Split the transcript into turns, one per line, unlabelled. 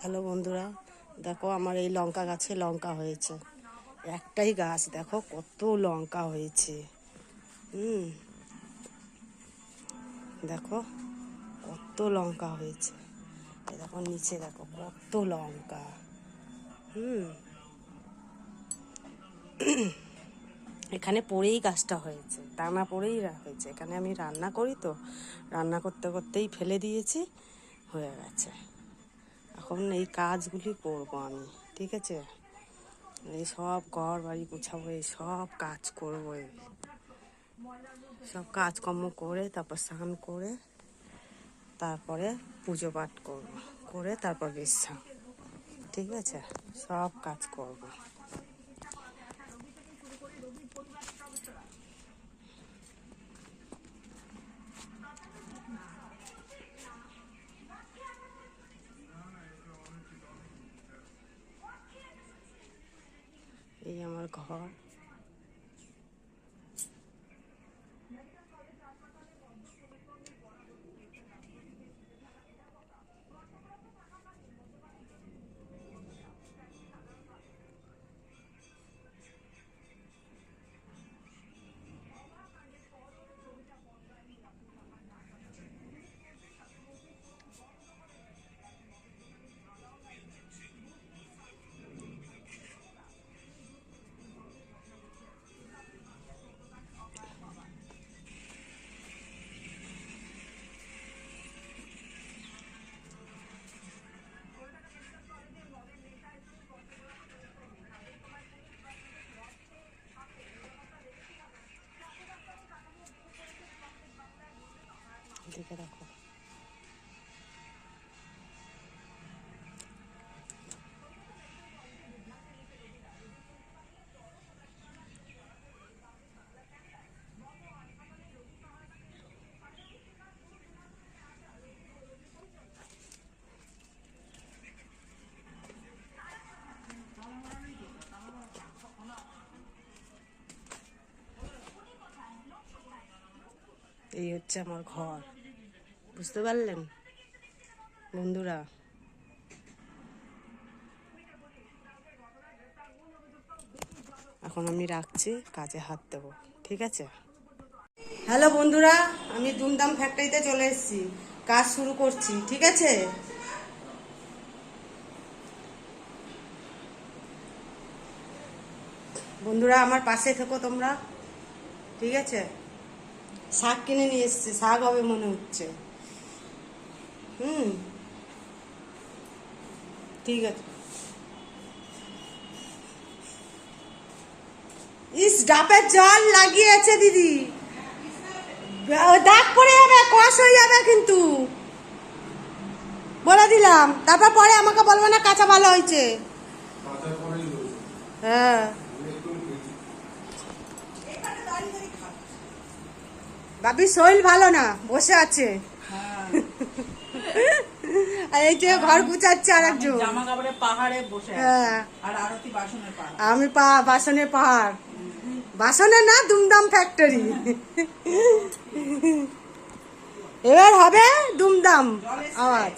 Hello বন্ধুরা, দেখো আমার এই লঙ্কা গাছে লঙ্কা হয়েছে। একটাই গাছ, দেখো কত লঙ্কা হয়েছে। দেখো কত লঙ্কা হয়েছে। দেখো নিচে দেখো কত লঙ্কা। এখানে পড়েই গাছটা হয়েছে, দানা পড়েই হয়েছে। এখানে আমি রান্না করি তো, রান্না করতে করতেই ফেলে দিয়েছি, হয়ে গেছে। এখন এই কাজগুলি করব আমি, ঠিক আছে। এই সব ঘর বাড়ি গুছাবো, এই সব কাজ করবো, সব কাজকর্ম করে তারপর স্নান করে তারপরে পুজো পাঠ করবো, করে তারপর বিশ্রাম, ঠিক আছে। সব কাজ করব। এই আমার ঘর। দেখে রাখো। এই হচ্ছে আমার ঘর, বুঝতে পারলেন বন্ধুরা। এখন আমি রাখছি, কাজে হাত দেবো, ঠিক আছে। হ্যালো বন্ধুরা, আমি দুমদাম ফ্যাক্টরিতে চলে এসেছি, কাজ শুরু করছি, ঠিক আছে। বন্ধুরা আমার পাশে থেকো তোমরা, ঠিক আছে। শাক কিনে নিয়ে এসছি, শাক হবে মনে হচ্ছে। ঠিক আছে। ইস, ডাবের জল লাগিয়েছে দিদি, দাগ পড়ে যাবে, কষ হয়ে যাবে কিন্তু, বলে দিলাম। তারপর পরে আমাকে বলবো না কাঁচা ভালো হয়েছে। হ্যাঁ, বাবির শরীর ভালো না, বসে আছে। আর এই যে ঘর গুছাচ্ছে আর একজন,
জামা কাপড়ের পাহাড়ে বসে আছে।
হ্যাঁ,
আর আরতি বাসনের পাহাড়।
আমি বাসনের পাহাড়, বাসনের না, দুমদাম ফ্যাক্টরি। এবার হবে দুমদাম আওয়াজ।